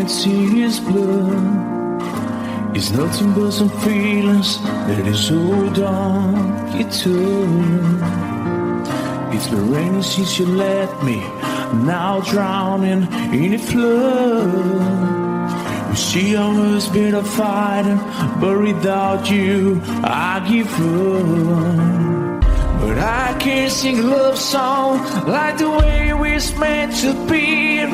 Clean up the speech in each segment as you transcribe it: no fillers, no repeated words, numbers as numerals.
see his blood. It's nothing but some feelings that is so dark you took. It's been raining since you left me, now drowning in a flood. You see I must be a fighter, but without you I give up. But I can't sing a love song like the way we're meant to be.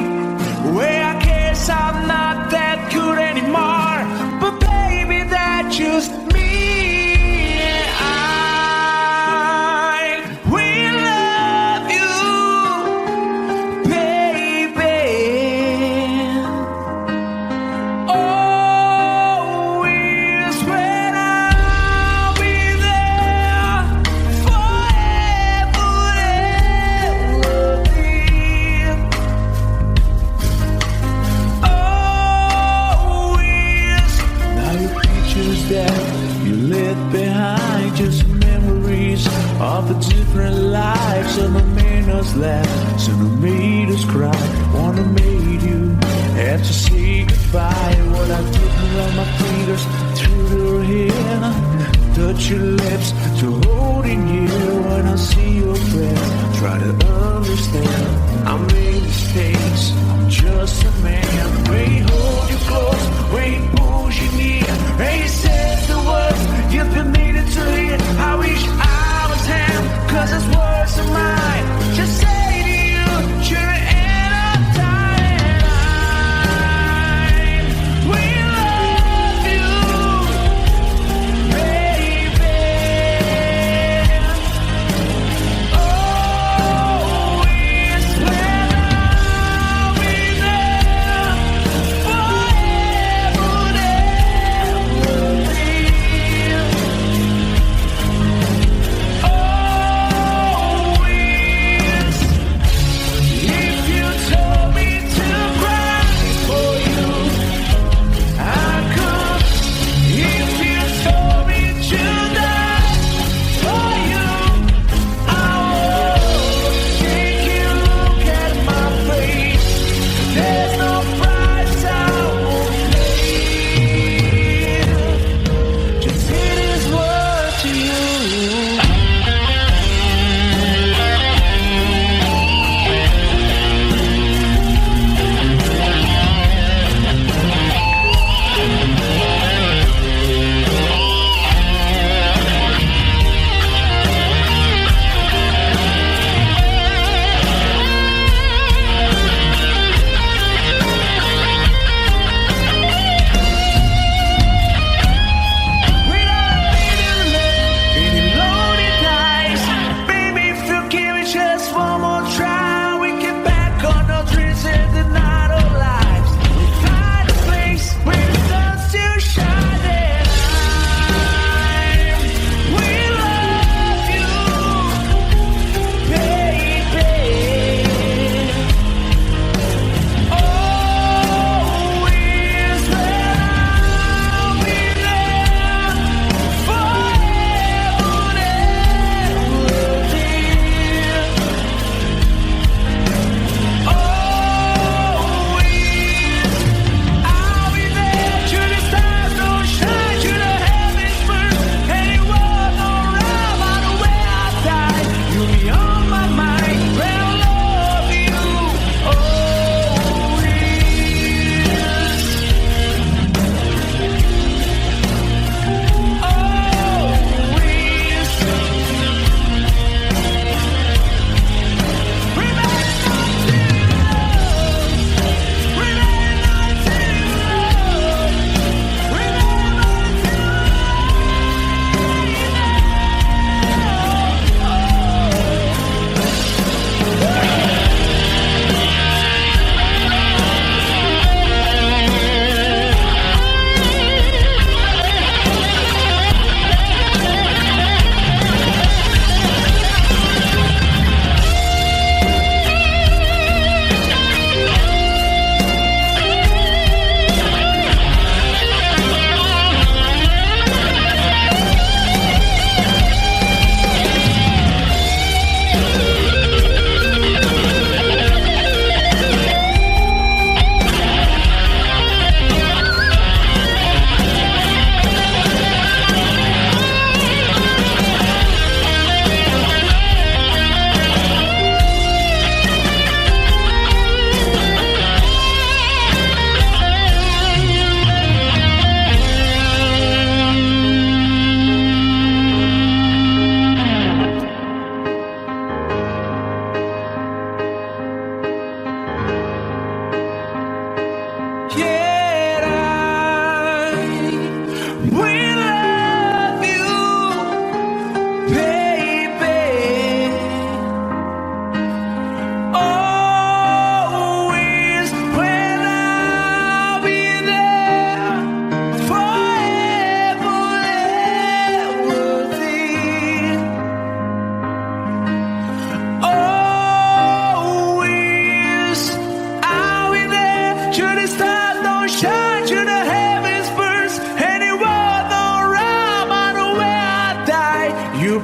Where I guess I'm not that good anymore, but baby, that's just me. I will love you, baby. Always when I'll be there forever and ever. Always. Now your pictures that you left behind, just memories of a different life. Some have made us laugh, some have made us cry. One have made you have to say goodbye. What I did around my fingers through your hair, touch your lips to holding you. When I see your face, try to understand. I made mistakes, I'm just a man. When he hold you close, when he pulls you near, and he says the words you've been needing to hear. I wish I was him, 'cause his words are mine. Just say to you, you're the end of time. We love you, baby. Always when I'll be there forever and ever.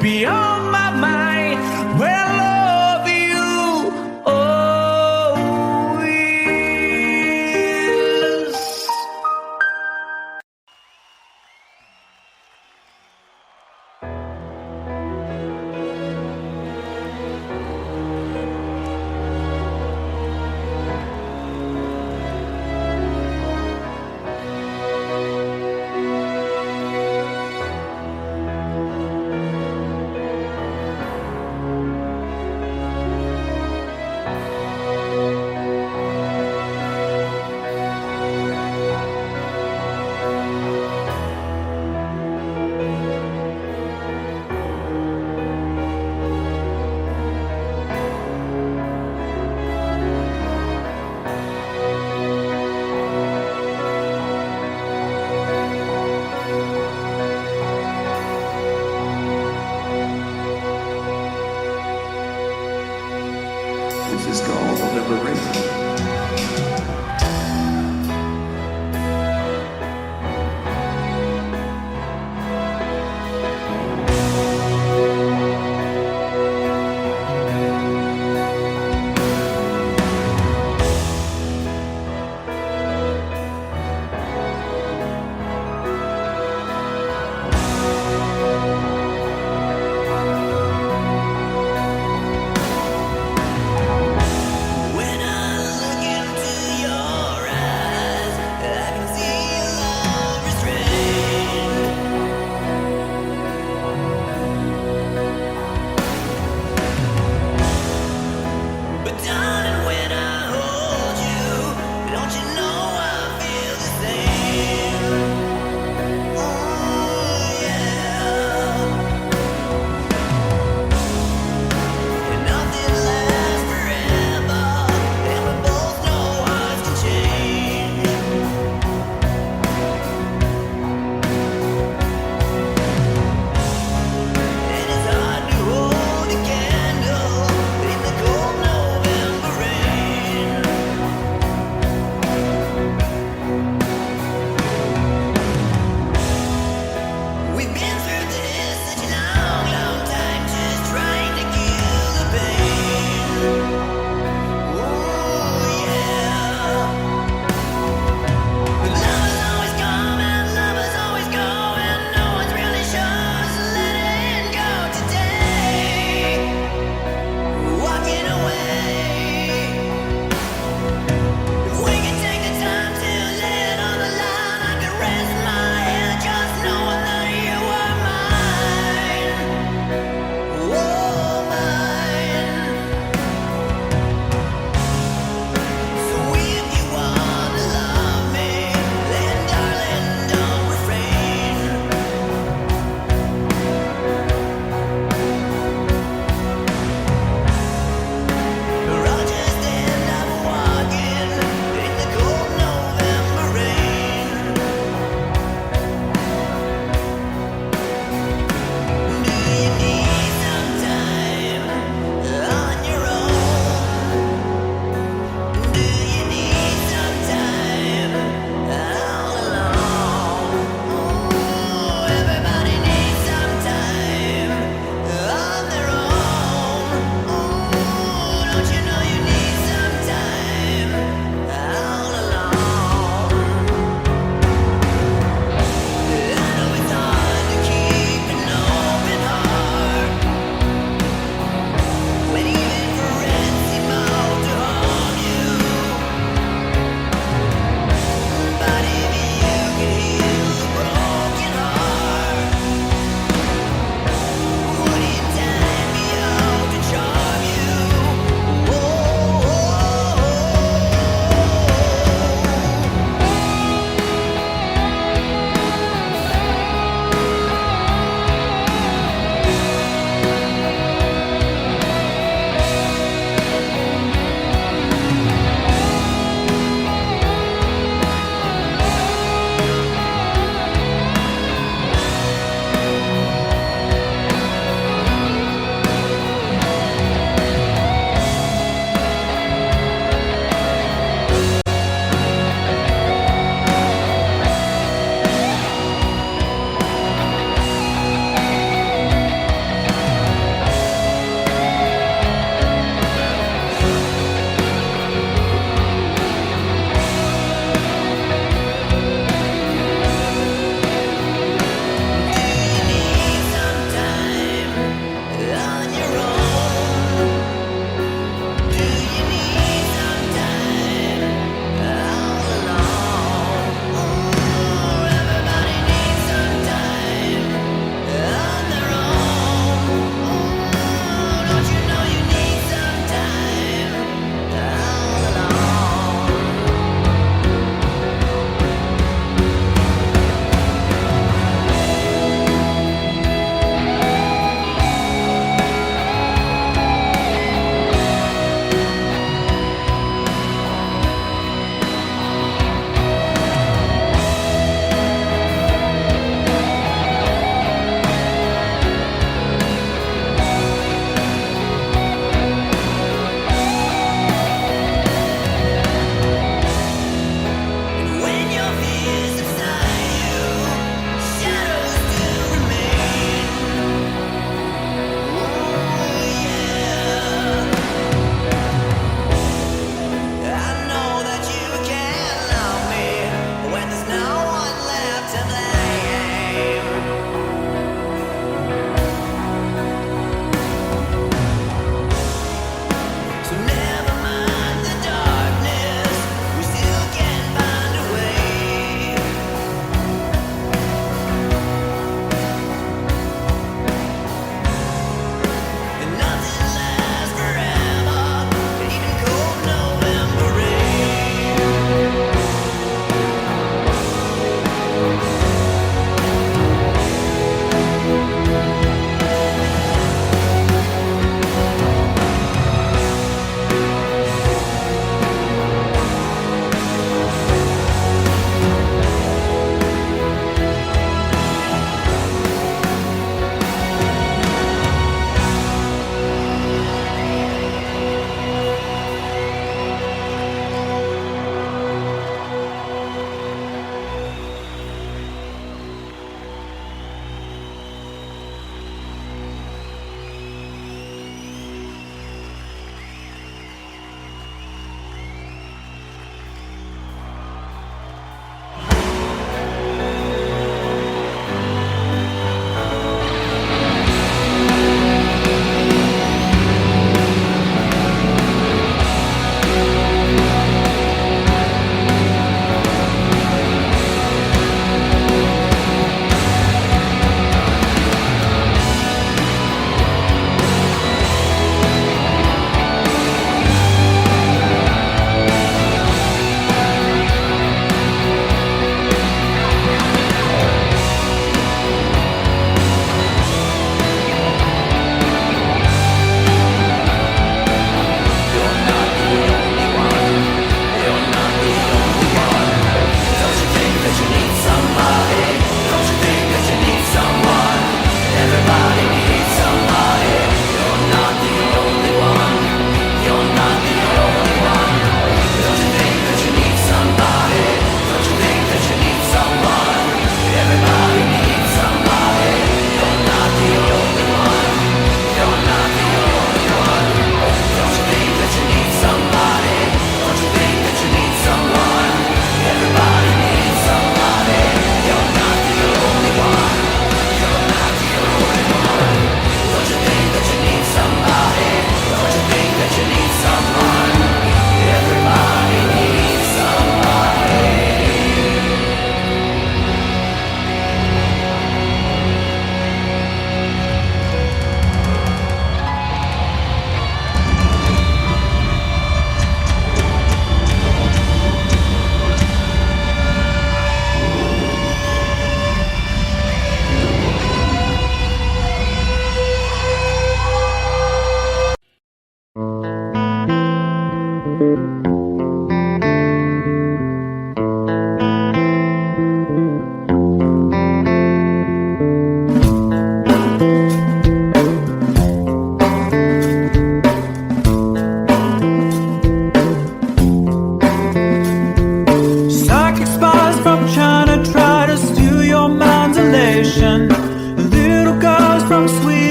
be on my mind when I love you always. This is called liberation. When I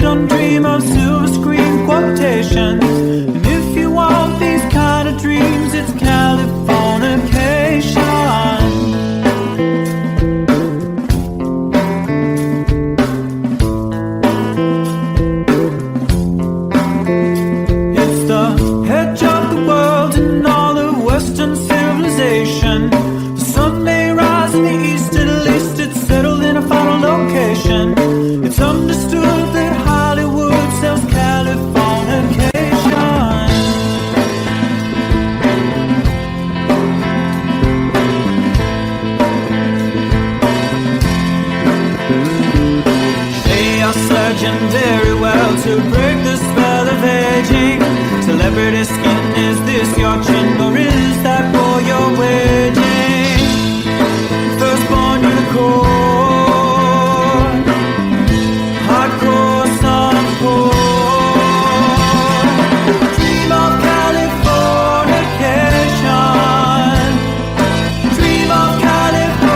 don't dream of silver screen quotations. And if you want these kind of dreams, it's Californication. It's the edge of the world and all the Western civilization. The sun may rise in the east, at least it's settled in a final location. It's understood that Hollywood sells Californication. They are sledging very well to break the spell of aging. Celebrity skin, is this your chin or is that for your waging? Firstborn unicorn, hardcore softcore. Dream of Californication. Dream of Californication.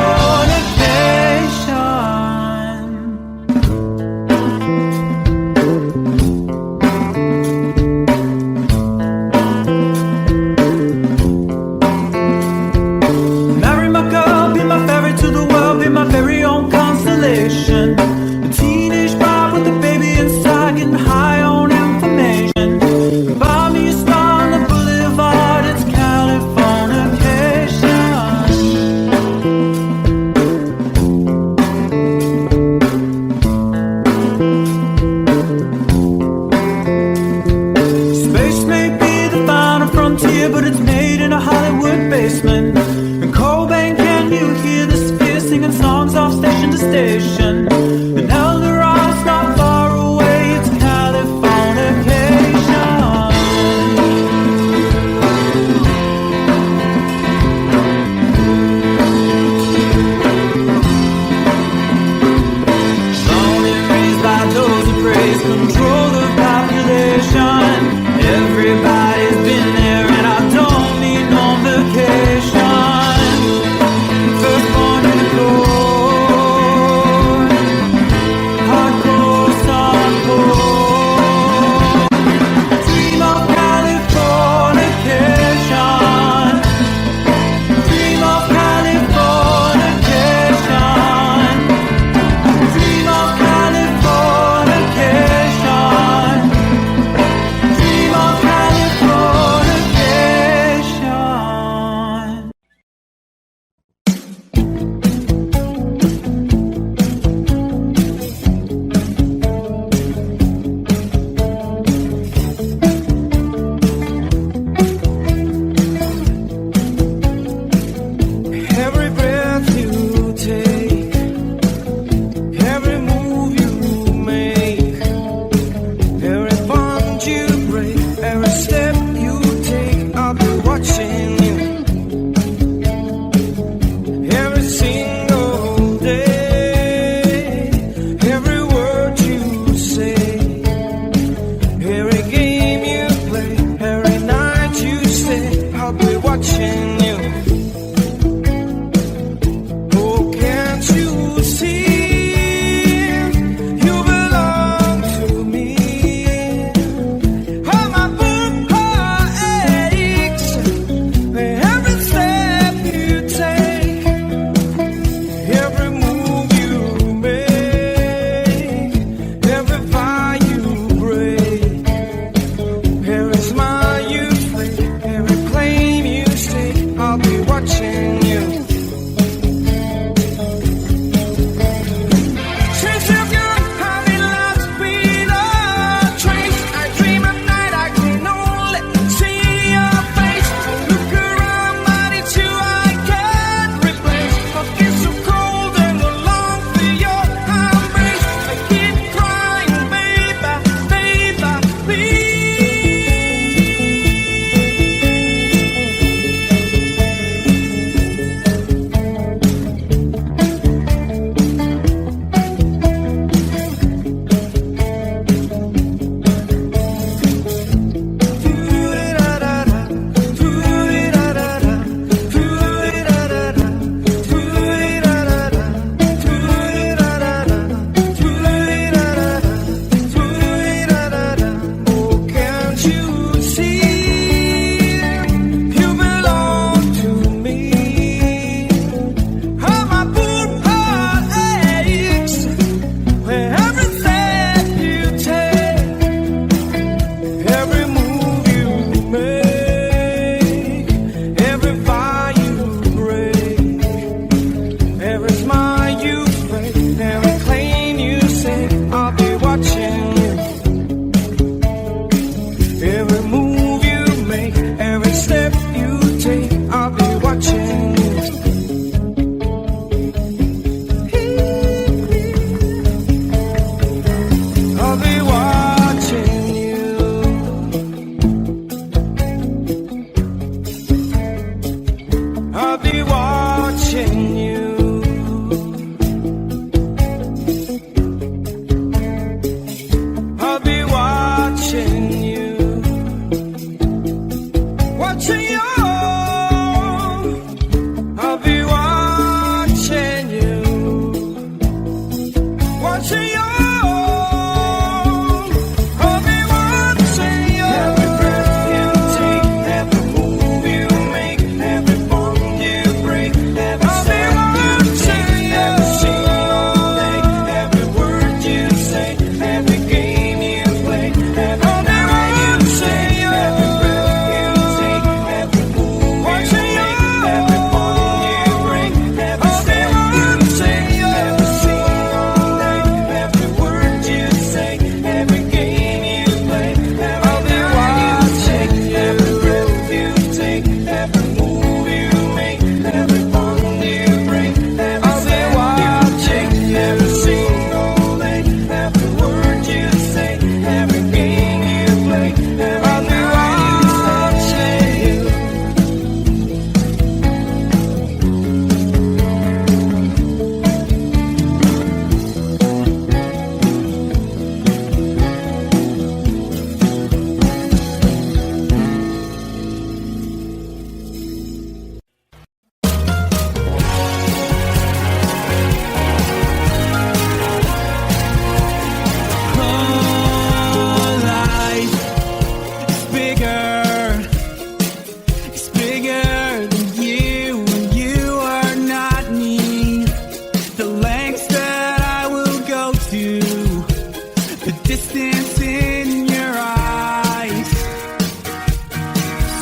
distance in your eyes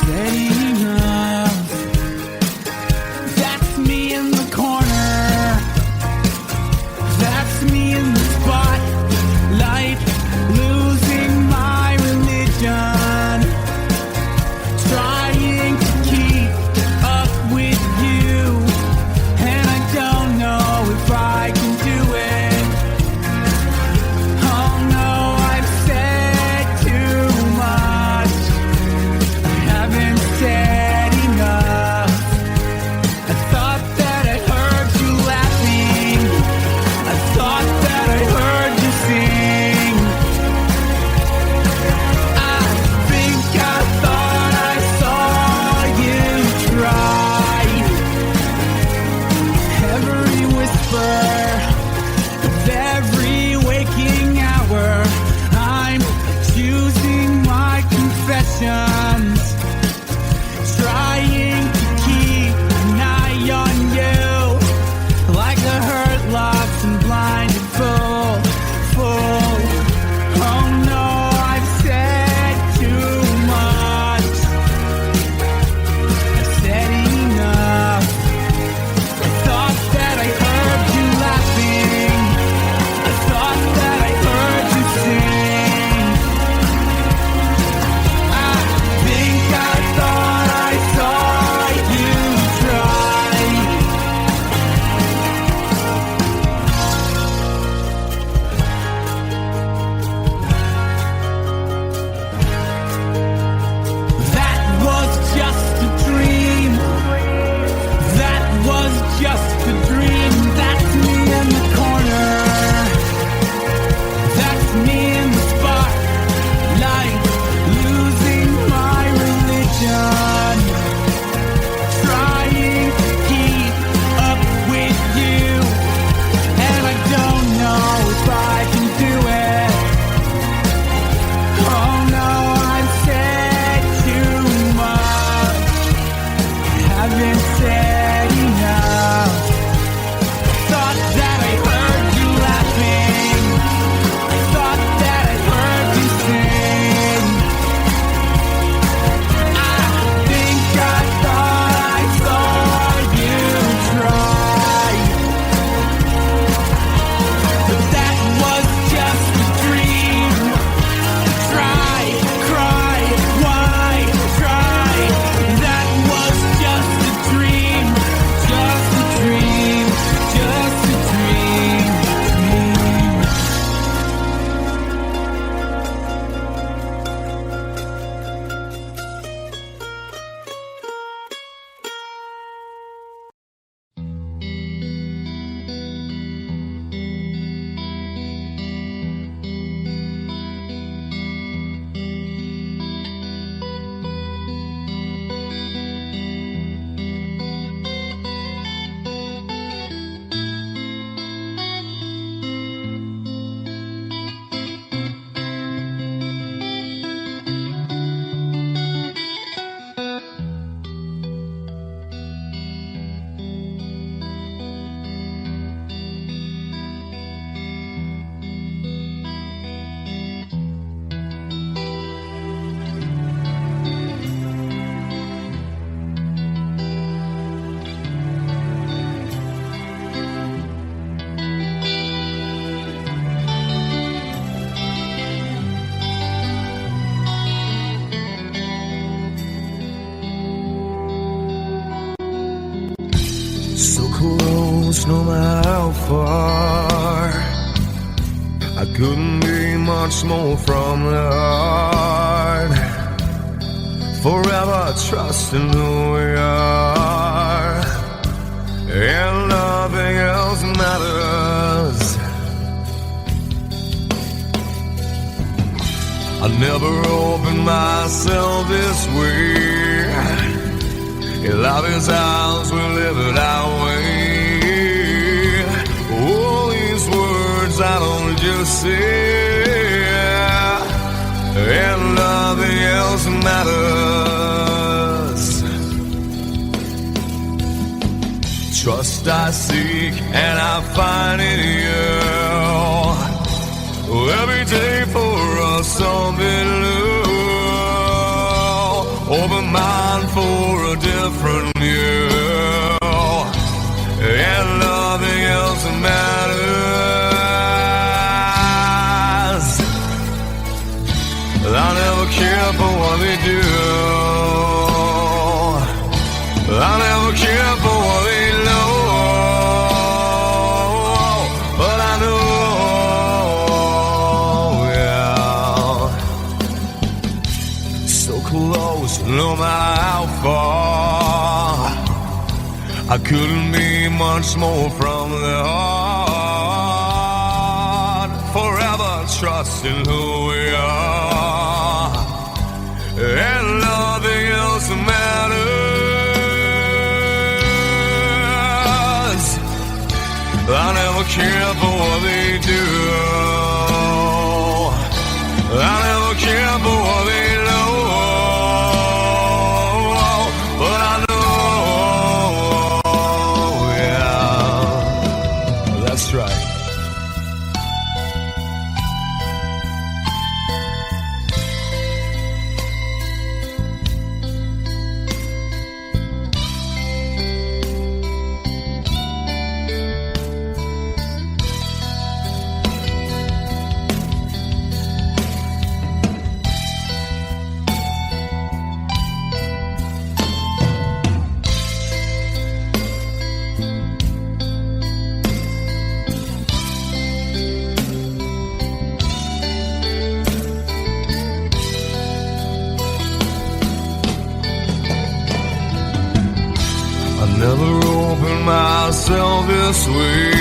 said enough. That's me in the corner. That's me in the spotlight, losing my religion, trying to keep up with you, and I don't know if I can do it. Oh no, I've said too much. I haven't said enough. I thought that I heard you laughing. I thought that I heard you sing. I think I thought I saw you try. Every whisper of every waking hour, I'm choosing my confessions, trying to keep an eye on you, like a hurt, lost and blinded fool. Oh no, I've said too much. I've said enough. I thought that I heard you laughing. I thought that I heard you sing. I think I thought I saw you try. That was just a dream. That was just a dream. That's me in the corner. That's me in the spotlight, losing my religion, trying to keep up with you, and I don't know if I can do it. Oh no, I've said too much. I haven't said enough. Thought that I heard you laughing. I thought that I heard you sing. I think I thought I saw you try. But that was just a dream. Try, cry, why try? That was just a dream. Just a dream. Just a dream. So close, no matter how far. I couldn't be much more from the heart. Forever trusting who we are, and nothing else matters. I never opened myself this way. Life is ours, we live it our way. All these words I don't just say, and nothing else matters. Trust I seek and I find in you. Well, every day for us something new. Open mind for a different view. And nothing else matters. I never care for what they do. I never care for what they know. But I know, yeah, so close, no matter how far. I couldn't be much more from the heart. Forever trusting who we are. And nothing else matters. I never care for what they do. I never care for what they know. But I know, yeah, that's right. Never opened myself this way.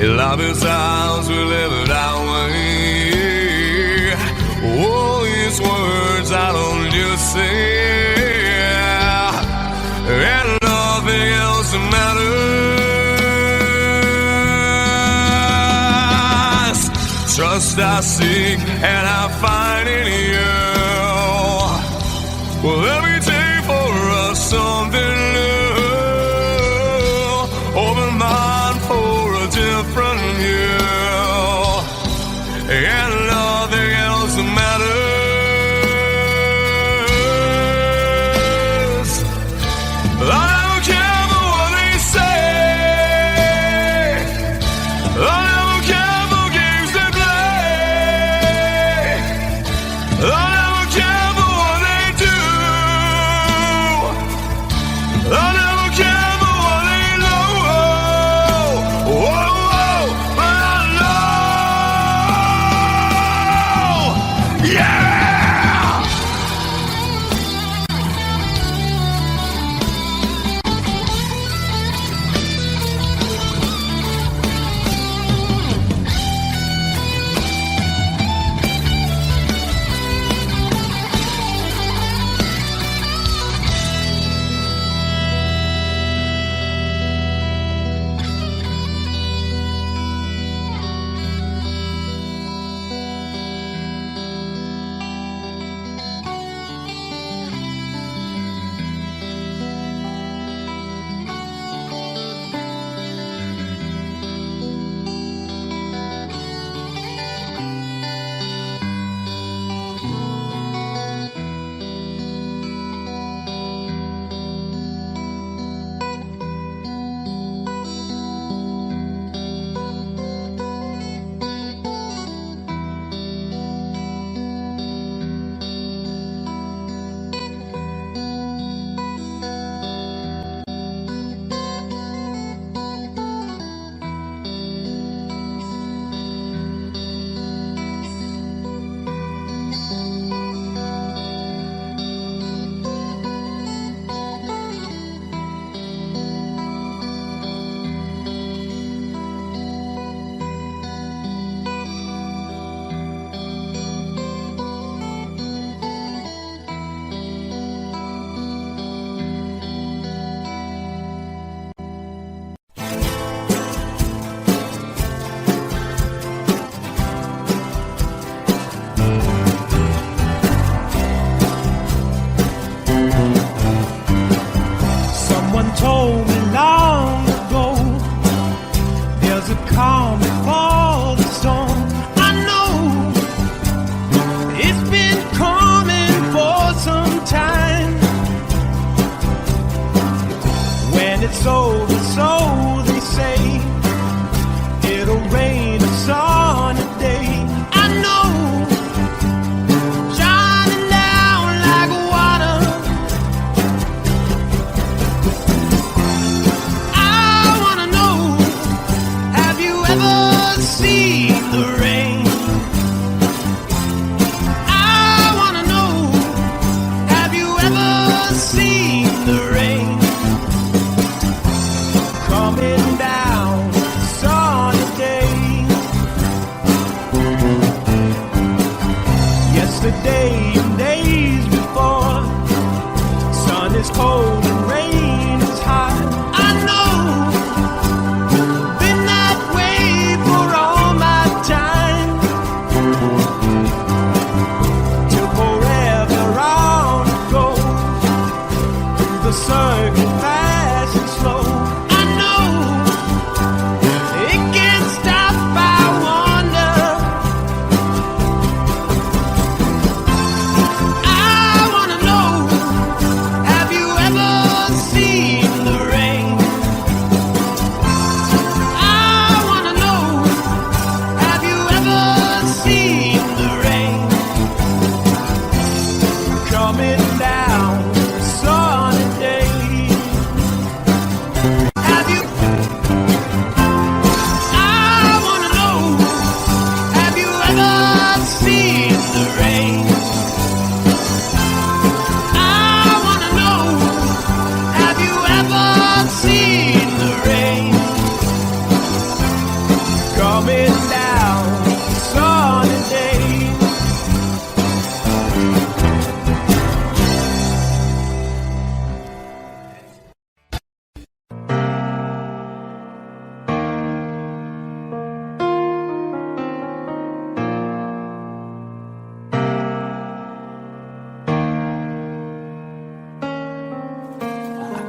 In life is ours, we live it our way. All these words I don't just say, and nothing else matters. Trust I seek and I find in you. Well, every day for us something new. Open mind for a different view. And nothing else matters. I don't care for what they say. I don't care for games they play. I never care for what they do. I never care for what they know. Whoa, whoa, but I know.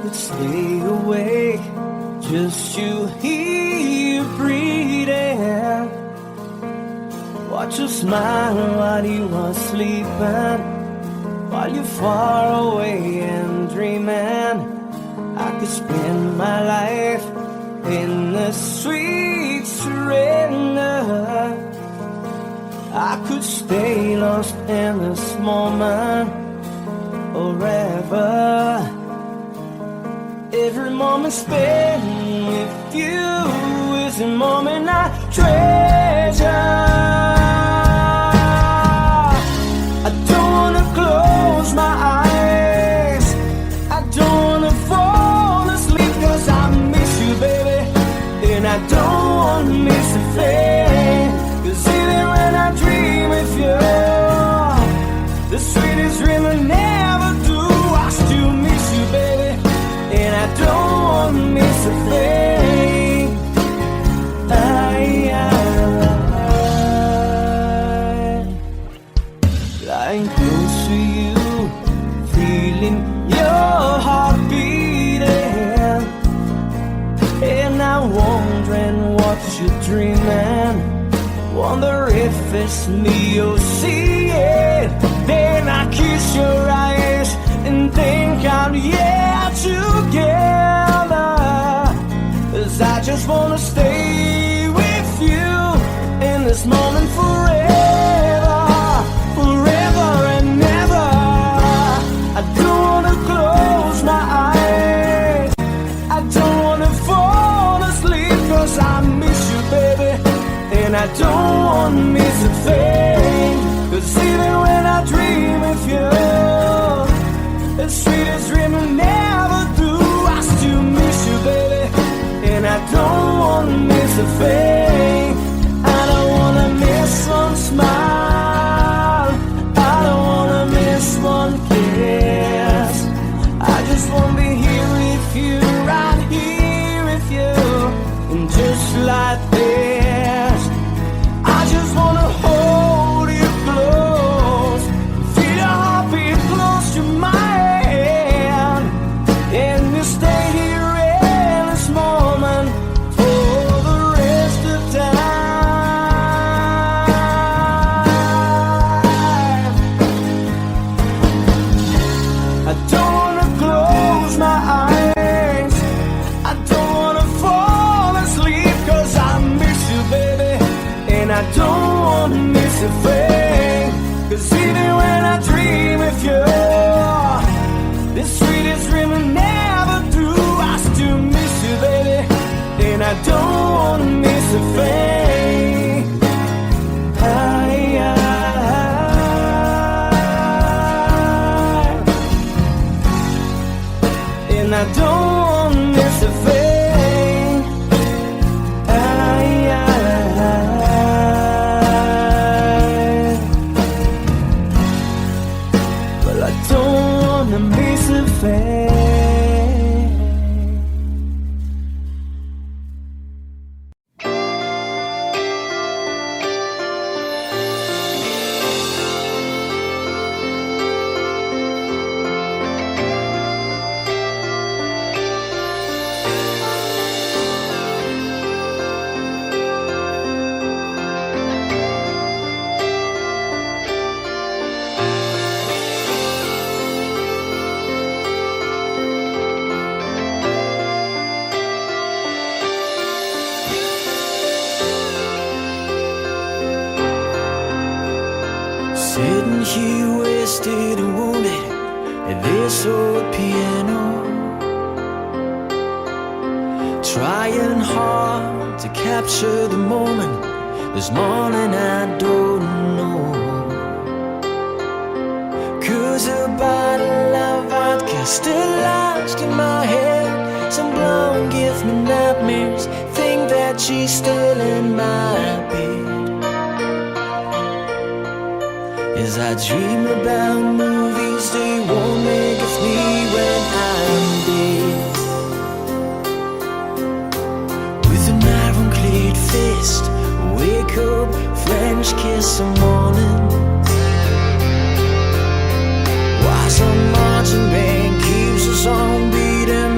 could stay awake just to hear you breathing. Watch you smile while you are sleeping, while you're far away and dreaming. I could spend my life in the sweet surrender. I could stay lost in this moment forever. Every moment spent with you is a moment I treasure. I don't wanna close my eyes, I don't wanna fall asleep, 'cause I miss you, baby, and I don't wanna miss a thing. 'Cause even when I dream of you, the sweetest dream I never do, I still miss you, baby, and I don't wanna miss a thing. Lying close to you, feeling your heart beating, and I'm wondering what you're dreaming. Wonder if it's me you're seeing. Then I kiss your eyes and think I'm together. 'Cause I just wanna stay with you in this moment forever, forever and ever. I don't wanna close my eyes, I don't wanna fall asleep, 'cause I miss you, baby, and I don't wanna miss a thing. 'Cause even when I dream of you, the sweetest dream I never do, I still miss you, baby, and I don't wanna miss a thing. I don't wanna miss one smile, I don't wanna miss one kiss. I just wanna be here with you, right here with you, and just like this, I just wanna hold you close, feel your heartbeat close to mine, and you stay here in this moment for the rest of time. I don't wanna close my eyes, I don't wanna fall asleep, 'cause I miss you, baby, and I don't wanna miss a thing. 'Cause even when I dream of you, the sweetest dream I never do, I still miss you, baby, and I don't wanna miss a thing. And I don't wanna miss a thing. Well, I don't wanna miss a thing. Sitting here wasted and wounded at this old piano, trying hard to capture the moment. This morning I don't know, 'cause a bottle of vodka still lodged in my head. Some blonde gives me nightmares, think that she's still in my bed. As I dream about movies they won't make of me when I'm dead. With an ironclad fist, wake up, French kiss some morning. While some marching band keeps us on beating.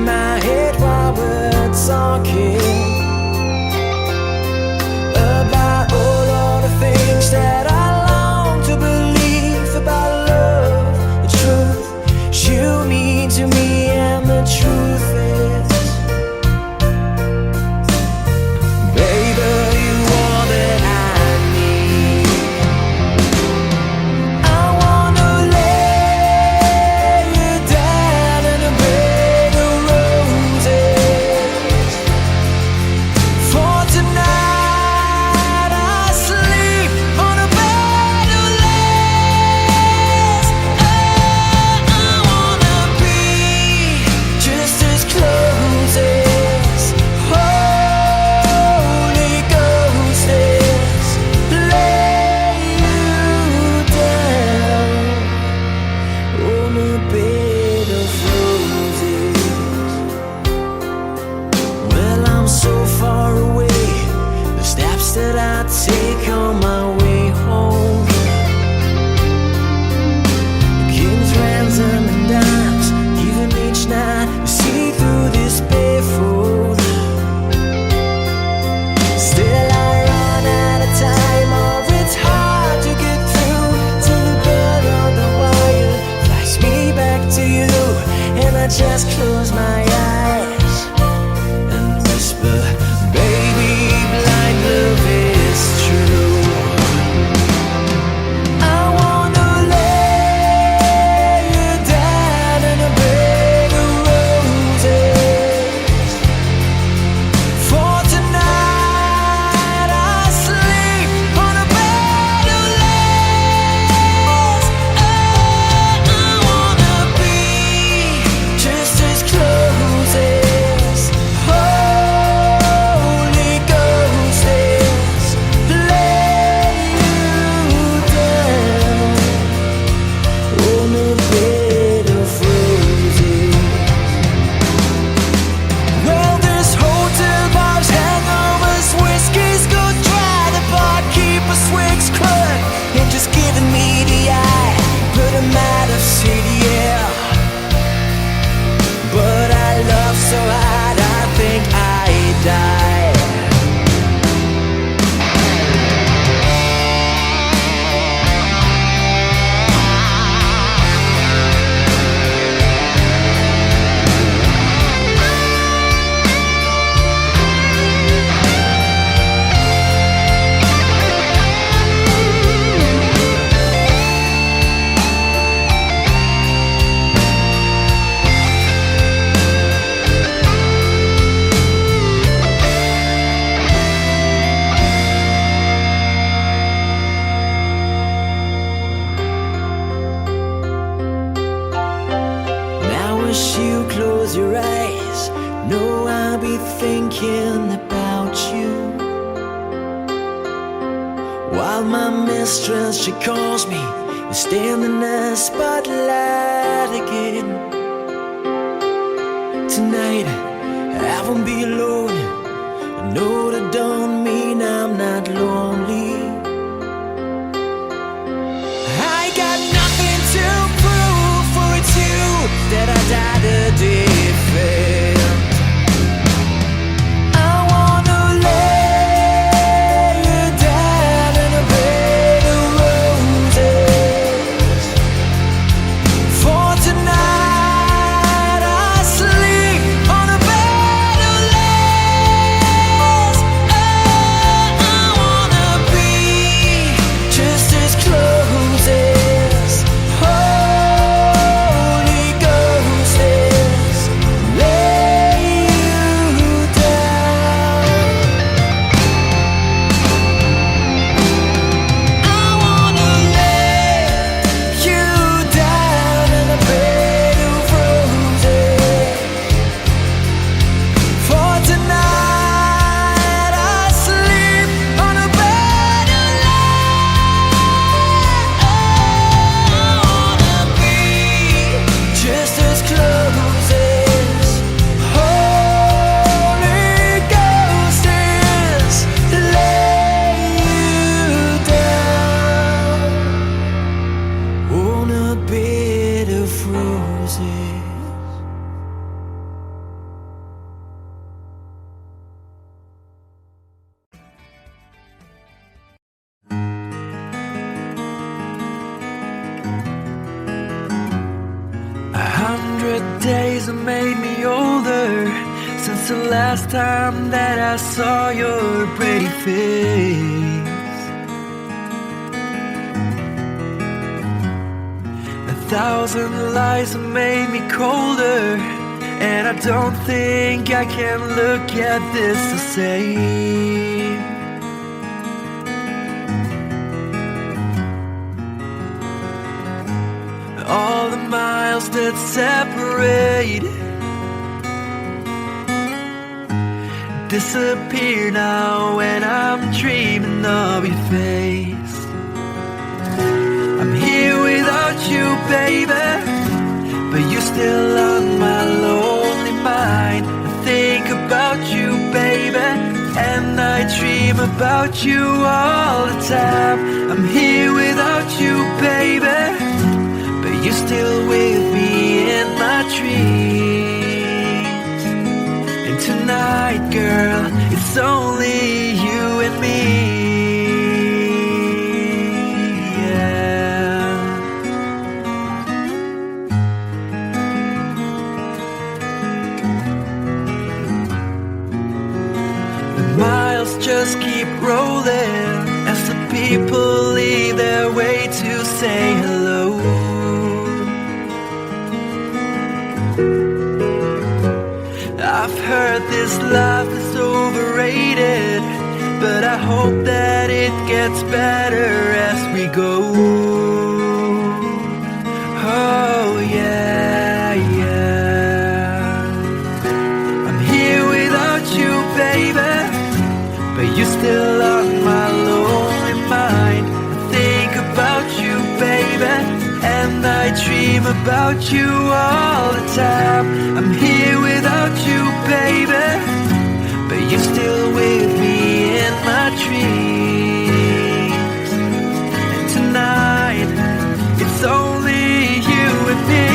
close your eyes, know I'll be thinking about you. While my mistress, she calls me, we stand in the spotlight again. Tonight, I won't be alone. I know that don't mean I'm not lonely. I got nothing to prove, for it's you that I died to defend. I wanna lay you down in a bed of roses. For tonight I sleep on a bed of lace. Oh, I wanna be just as close as Holy Ghost is. Lay you down. I wanna lay you down in a bed of roses. For tonight I sleep on a bed of lace. I wanna be just as close as Holy Ghost is. Lay you down on a bed of roses. A 100 days have made me older since the last time that I saw your pretty face. 1,000 lies have made me colder, and I don't think I can look at this the same. All the miles that separate disappear now when I'm dreaming of your face. I'm here without you, baby, but you're still on my lonely mind. I think about you, baby, and I dream about you all the time. I'm here without you, baby, but you're still with me in my dreams. And tonight, girl, it's only you and me. Yeah. The miles just keep rolling as the people leave their way to say hello. I've heard this life is overrated, but I hope that it gets better as we go. Oh yeah, yeah. I'm here without you, baby, but you're still on my lonely mind. I think about you, baby, and I dream about you all the time. I'm here without you, baby, but you're still with me in my dreams. And tonight, it's only you and me.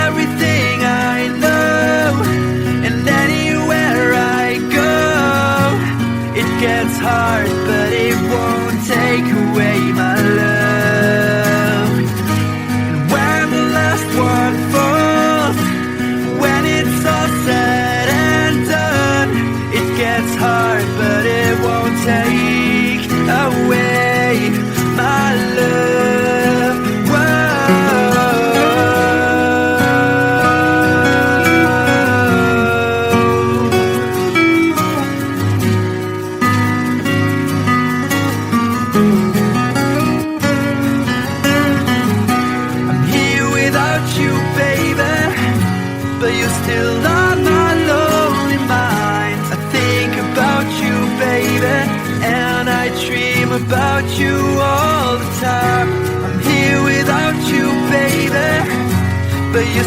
Everything I know, and anywhere I go, it gets hard, but it won't take away my love. And when the last one falls, when it's all said and done, it gets hard, but it won't take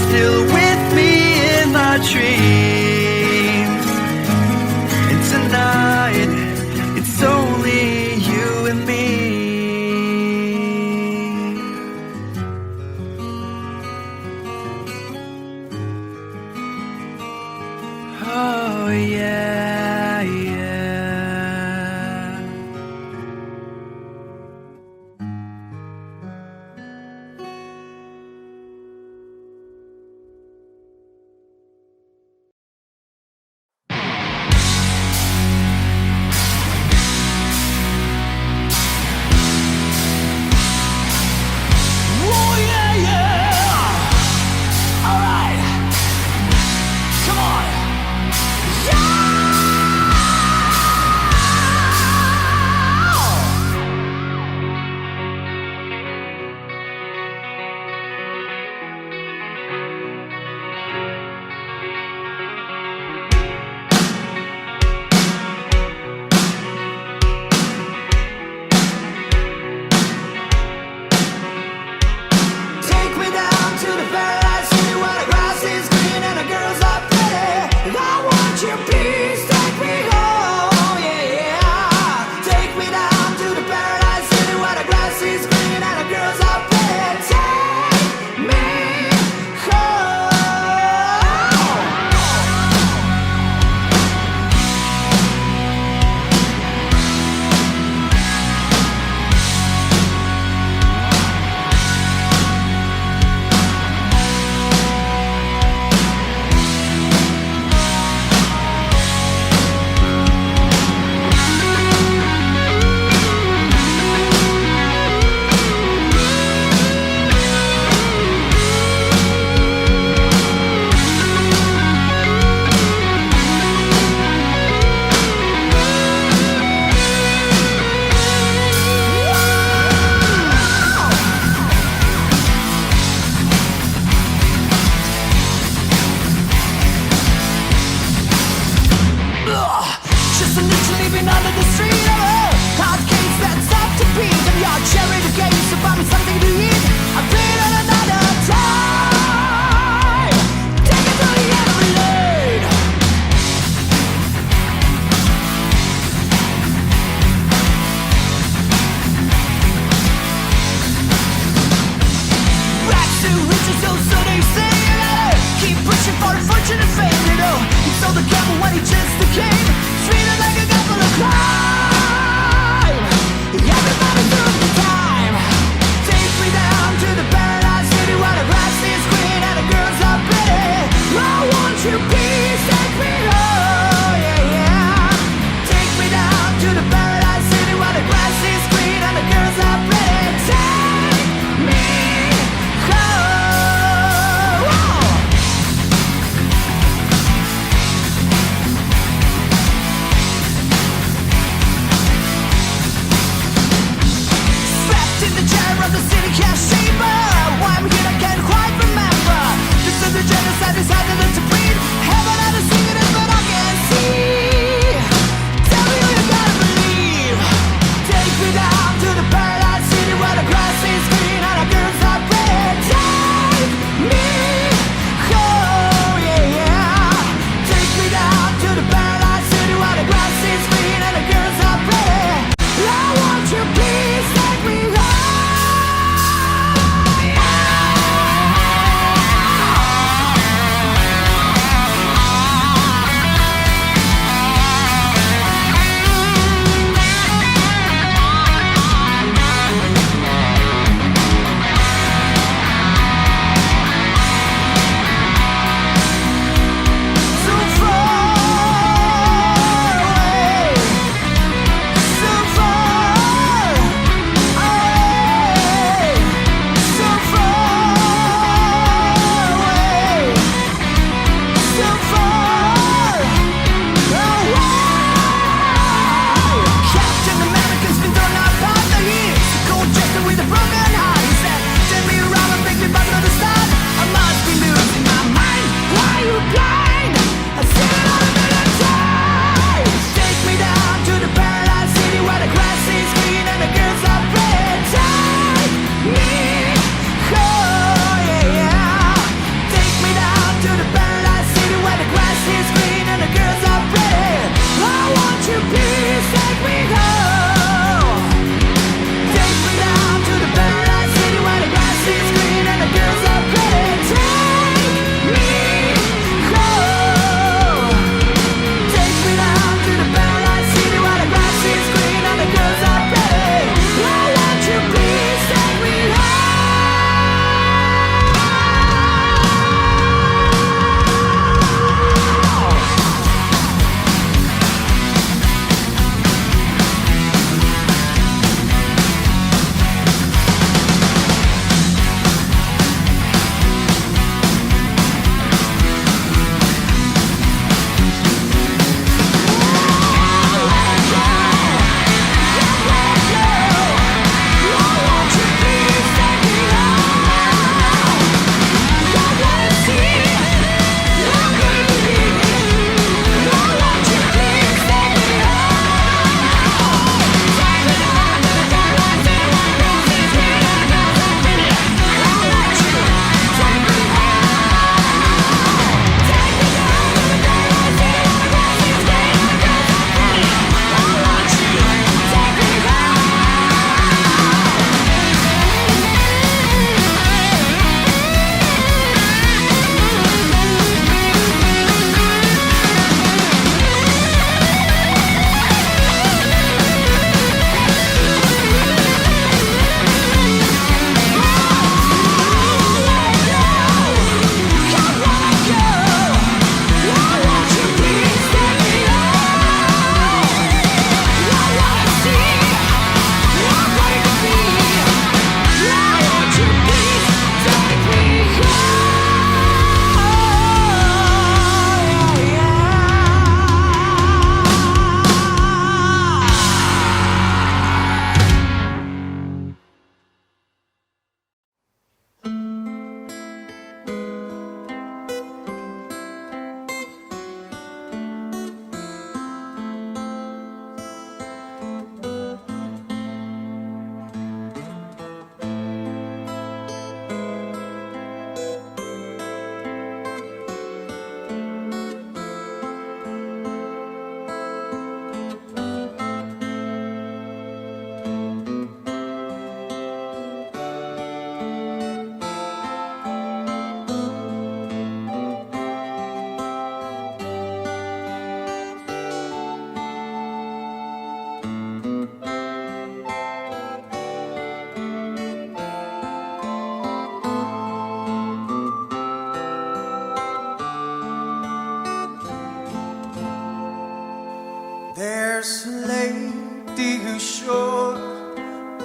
still with me in my dreams. And tonight, it's only you and me. Oh yeah, yeah. Oh yeah, yeah. All right, come on. Take me down to the paradise city where the grass is green and the girls are pretty. I want your peace, take me home, yeah, yeah. Take me down to the paradise city where the grass is green and the girls are pretty. Take me home. Just literally been under the street of hard case that stop to beat. And your cherry the game, so find me something to eat. I've been on another time. Take it to the end of the lane. Back to riches, so they say, you know. Keep pushing for fortune and fame, you know. He sold the gamble when he just became sweeter like a couple of crime. Everybody took the time. Take me down to the paradise city where the grass is green and the girls are pretty. I want your peace, take me home, yeah, yeah. Take me down to the paradise city where the grass is green and the girls are pretty. Take me home. Whoa. Strapped in the chair of the city cash chamber. Why I'm here I can't quite remember. This is the genocide decided to breed. Heaven had to sing it is but I can't see. Tell me who you gotta believe. Take me down to the paradise city where the grass is green and the girls are pretty. Take me home, yeah, yeah. Take me down to the paradise city where the grass is green and the girls are pretty. I want your peace, take me home.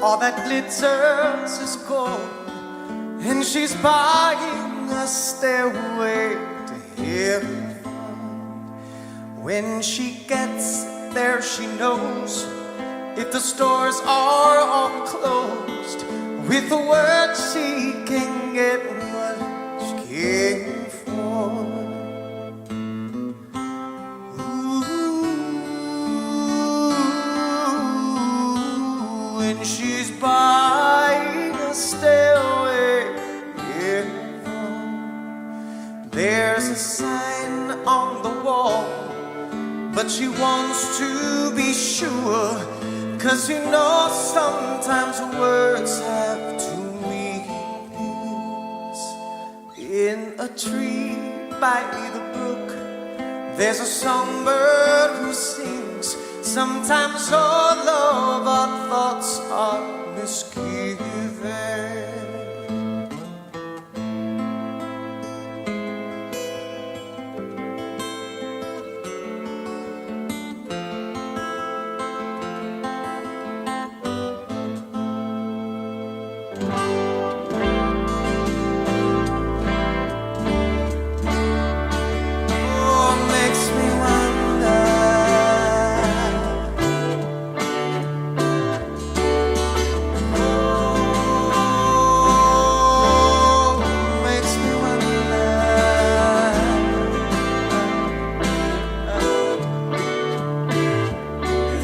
All that glitters is gold, and she's buying a stairway to heaven. When she gets there, she knows if the stores are all closed. With the word, she can get what she came for. Ooh, when she's buying a stairway, yeah. There's a sign on the wall, but she wants to be sure, 'cause you know sometimes words have two meanings. In a tree by the brook, there's a songbird who sings. Sometimes all of our thoughts are misgiven.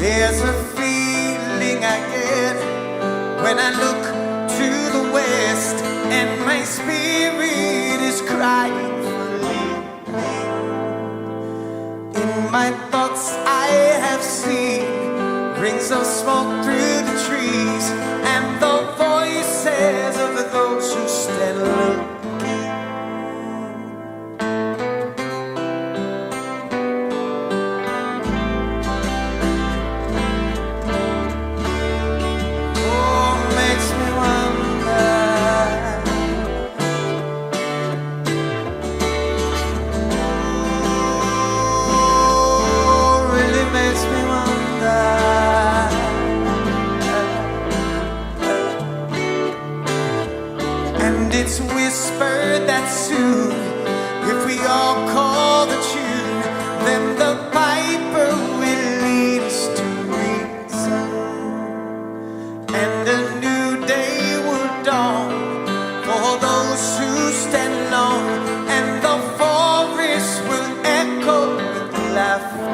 There's a feeling I get when I look to the west, and my spirit is crying for leaving. In my thoughts I have seen rings of smoke through the trees, and the voices of those who stand looking. It's whispered that soon, if we all call the tune, then the piper will lead us to reason, and a new day will dawn for those who stand alone, and the forest will echo with laughter.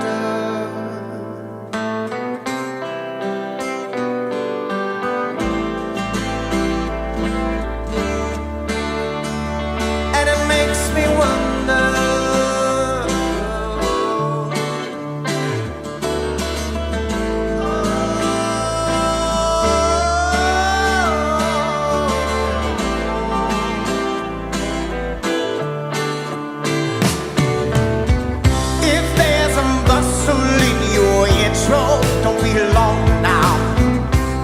Don't be long now.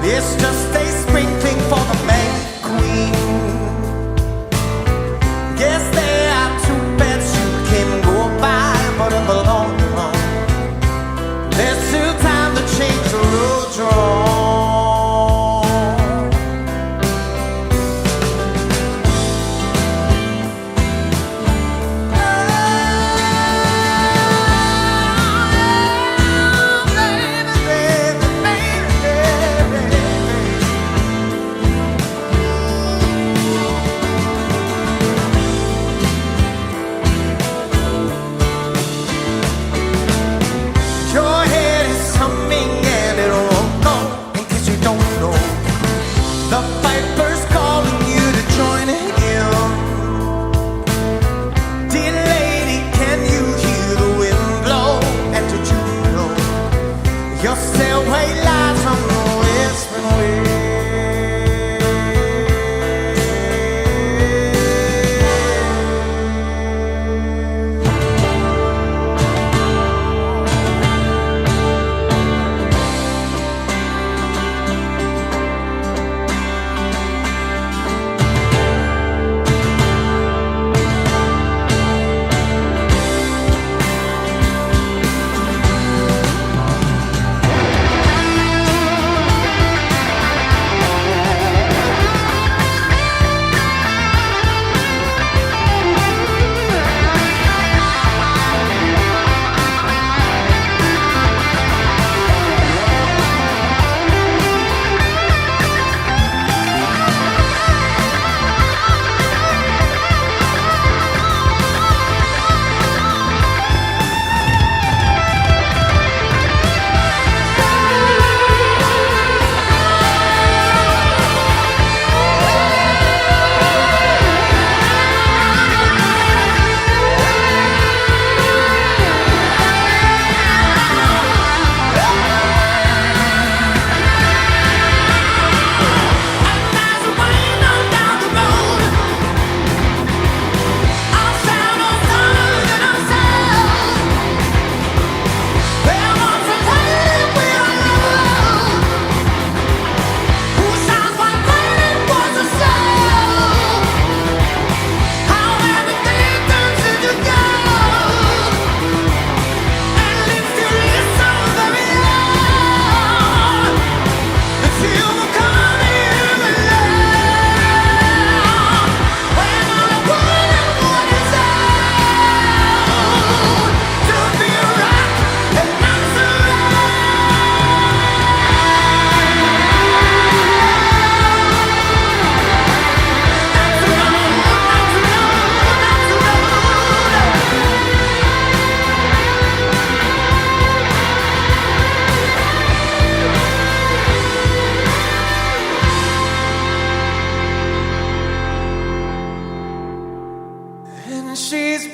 It's just a sprinkling for the May Queen. Guess there are two beds you can go by, but in the long run, there's still time to change the road you're on.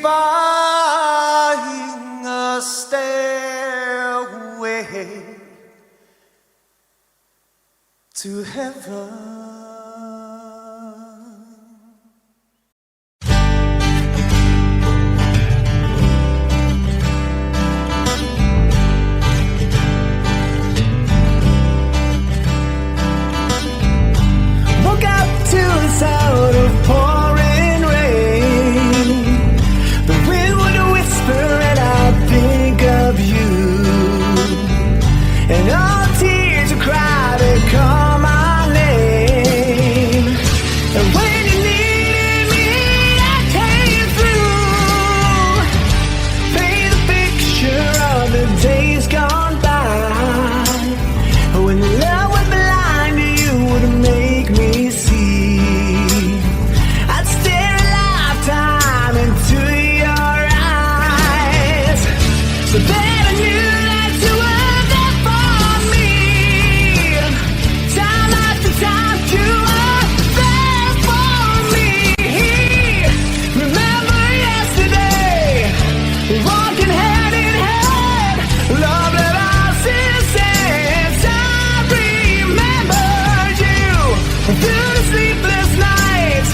buying a stairway to heaven. Woke up to the sound of pouring rain. The wind would whisper and I'd think of you. And all tears would cry to call my name. And when you needed me, I came through. Paint a picture of the days gone by. When love was blind, you would make me see. I'd stare a lifetime into your eyes, so that I knew that you were there for me. Time after time, you were there for me. Remember yesterday, walking hand in hand, love that I still sense. I remembered you through the sleepless nights,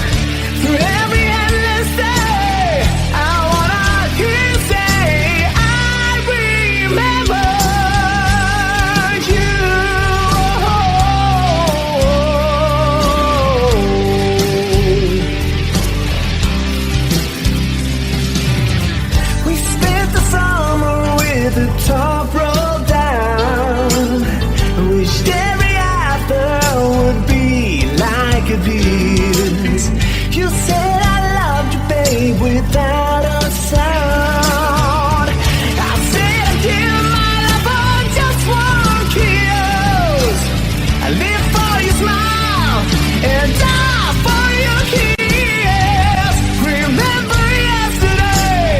through every endless day. I wanna hear you say, I remember you. We spent the summer with the top rolled down. Wished every after would be like a this. You said I loved you, babe, without a sound. I said I'd give my love for just one kiss. I live for your smile and die for your kiss. Remember yesterday,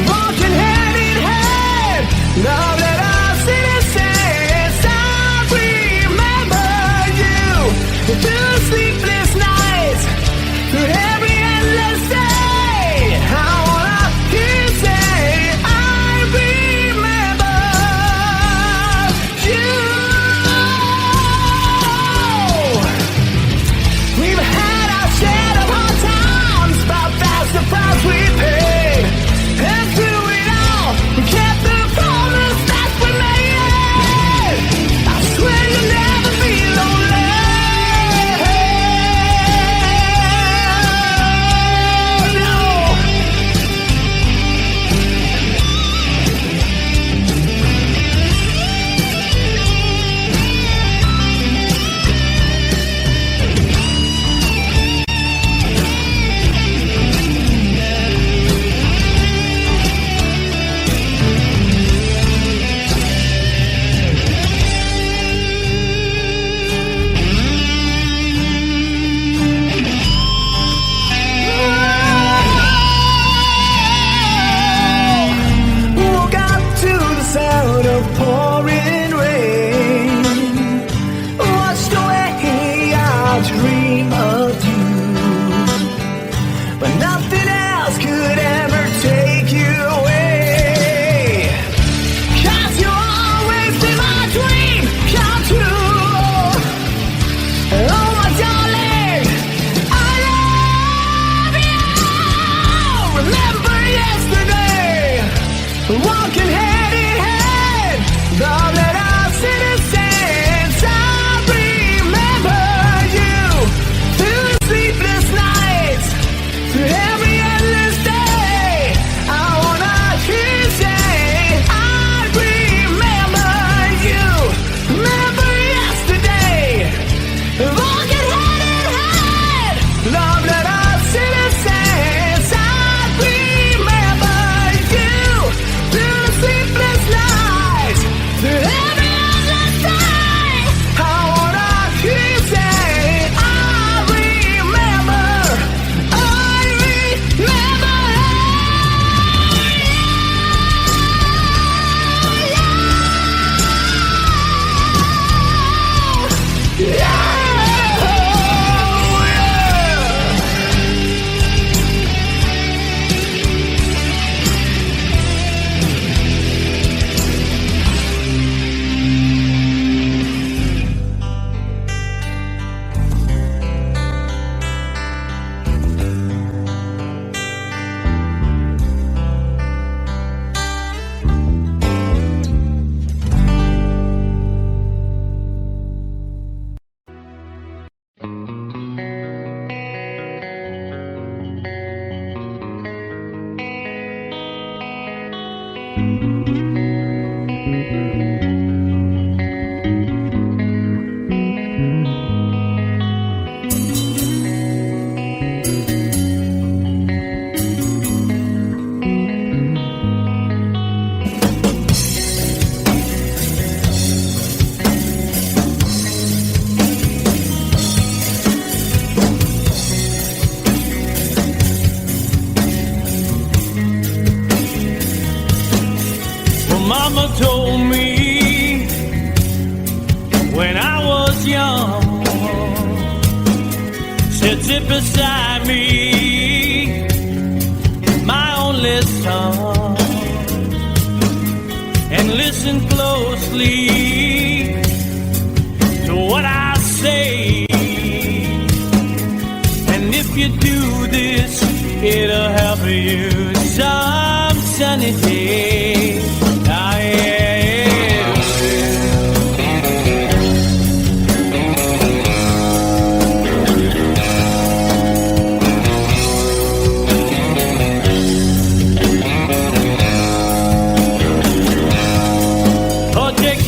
walking hand in hand, love that I see the sense. I remember you through sleepless nights, through every endless day. I wanna hear you say, I remember you. We've had our share of hard times, but that's the price we paid. And through it all, we kept the promise that we made. I swear you'll never be lonely. No. Woke up to the sound of pouring rain. Watched away, I dream of you, but nothing else could ever take you away. 'Cause you always see my dream come true. Oh my darling, I love you. Remember yesterday, walking hand in hand, love that I see the sense. I remember you Mama told me when I was young, said sit beside me, my only son, and listen closely to what I say. And if you do this, it'll help you some sunny day. Ah, yeah.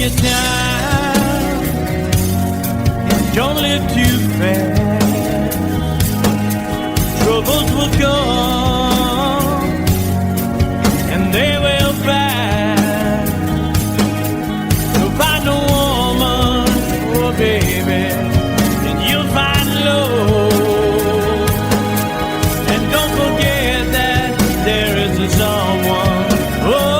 Your time, don't live too fast. Troubles will come and they will pass. You'll find a woman, oh baby, and you'll find love. And don't forget that there is a someone. Oh,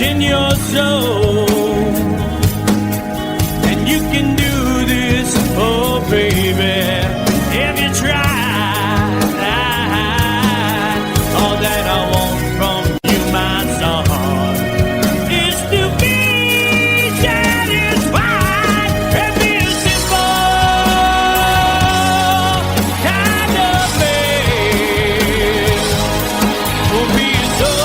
in your soul, and you can do this, oh baby, if you try. All that I want from you, my son, is to be satisfied and be a simple kind of man. Will be so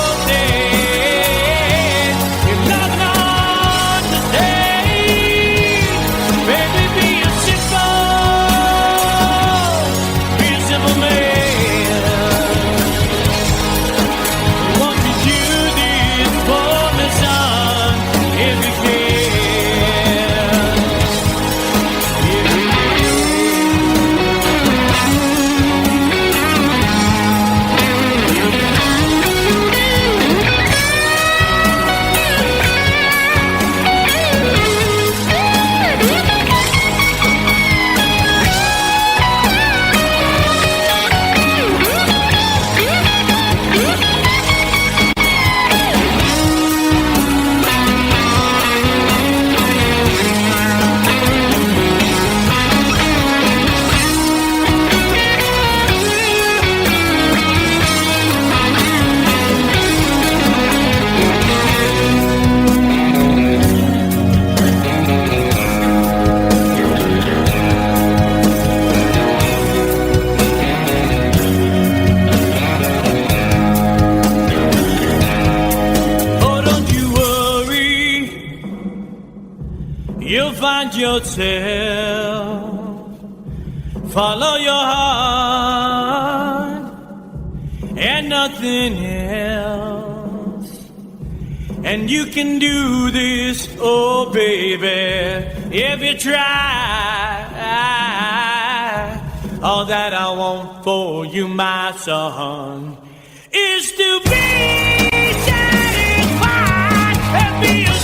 find yourself, follow your heart and nothing else. And you can do this, oh baby, if you try. All that I want for you, my son, is to be satisfied and be a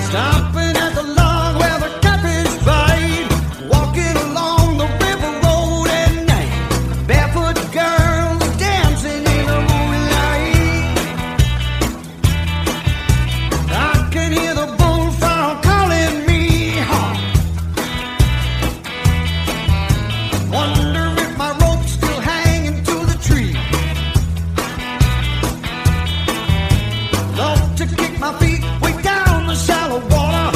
Stopping at the log where the catfish bite, walking along the river road at night, barefoot girls dancing in the moonlight. I can hear the bullfrog calling me home. Wonder if my rope's still hanging to the tree. Love to kick my feet way down the shallow water.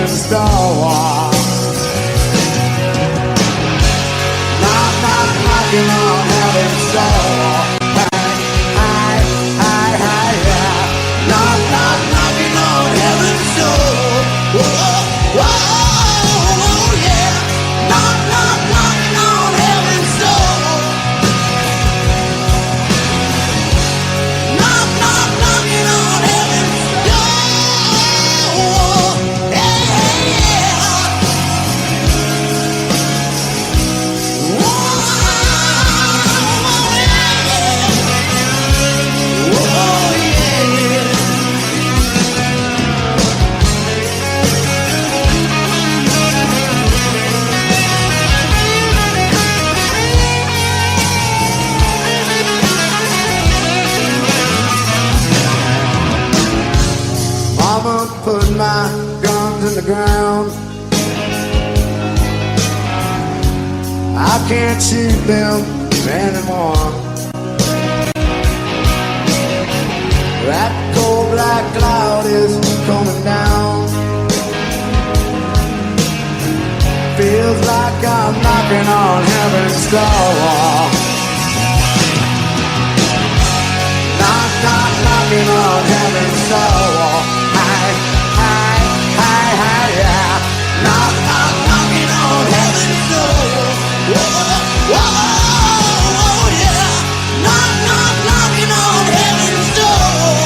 heaven's door. Knock, knock, knocking on heaven's door. Hi, hi, hi, yeah. Knock, knock, knocking on heaven's door. Whoa, whoa, yeah. Knock, knock, knocking on heaven's door. Knock, knock, knocking on heaven's door. Yeah, yeah. Mama put my guns in the ground. I can't shoot them anymore. That cold black cloud is coming down. Feels like I'm knocking on heaven's door. Knock, knock, knocking on heaven's door. Hi, hi, hi, hi, yeah. Knock, knock, knocking on heaven's door. Whoa, whoa, yeah. Knock, knock, knocking on heaven's door.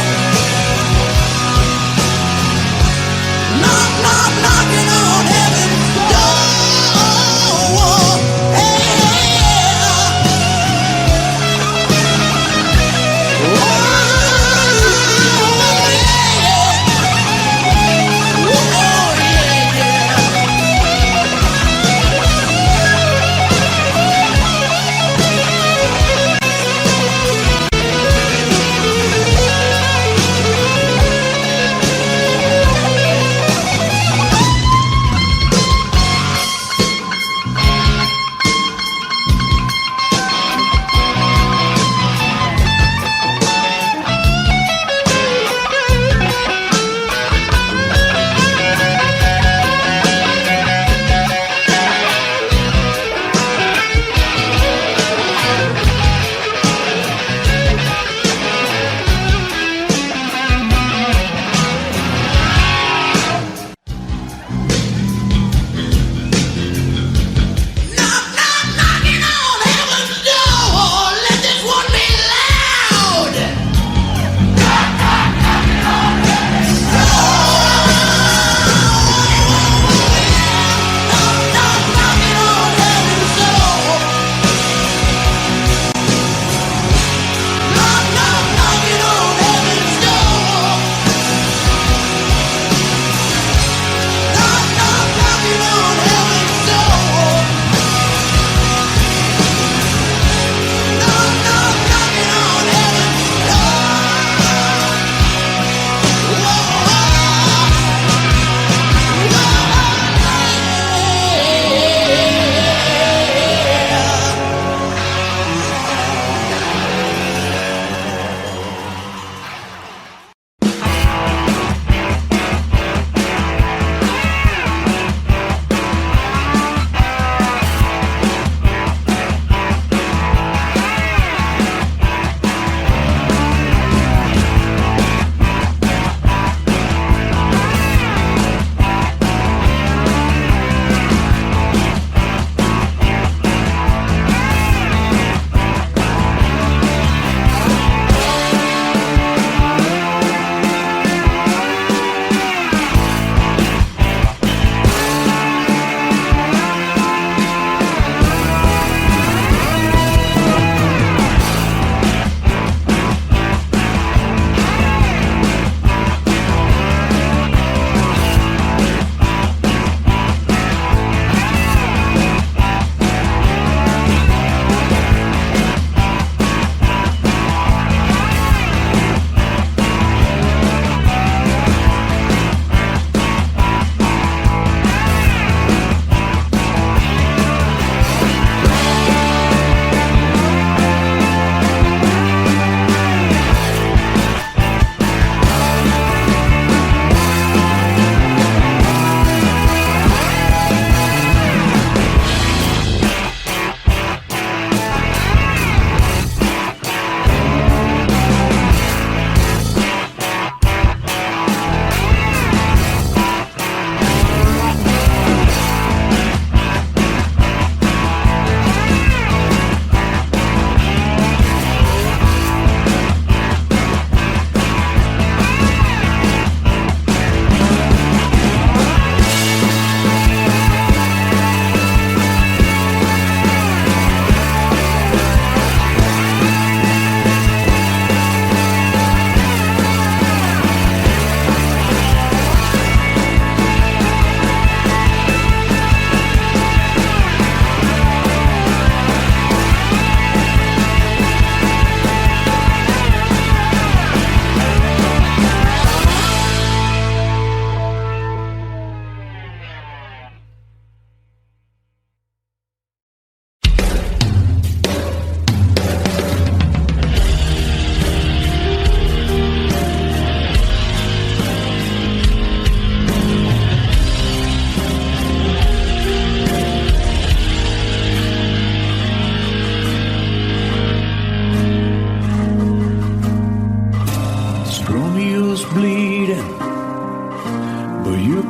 Knock, knock, knocking on heaven's door. Hey, yeah.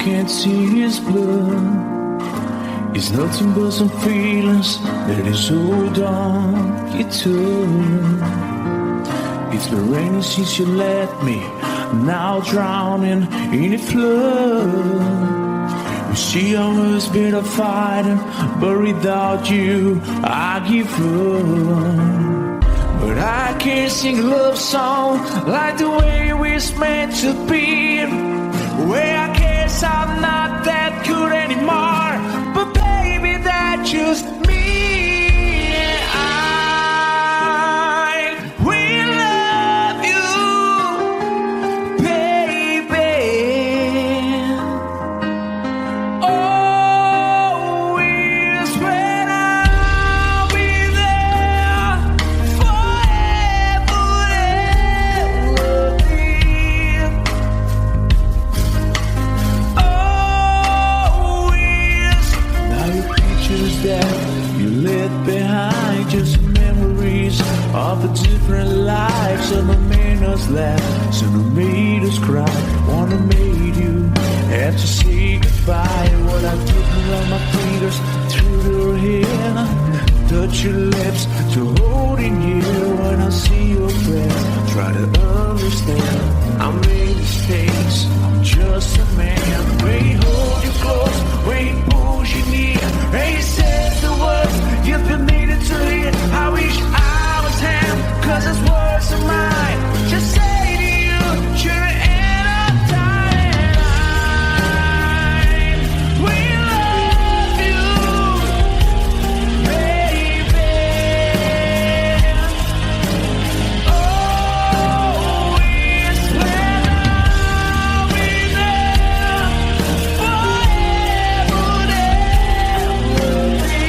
can't see his blood. It's nothing but some feelings that is hold on you took. It's been raining since you left me, now drowning in a flood. You see, I was better fighting, but without you, I give up. But I can't sing a love song like the way we're meant to be. Well, I guess I'm not that good anymore, but baby, that's just me. Of the different lives, some have made us laugh, some have made us cry. One have made you have to say goodbye. What I took around my fingers through your hair, touch your lips to holding you. When I see your breath, try to understand. I made mistakes, I'm just a man. When he hold you close, when he pulls you near, and he says the words you've been needing to hear. I wish I was him, 'cause his words are mine. Just say to you, you're in a time. We love you, baby. Always when I'll be there, forever there will be.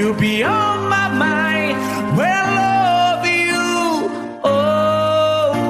You'll be on my mind when I love you always.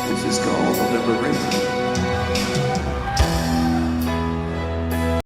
This is called liberation.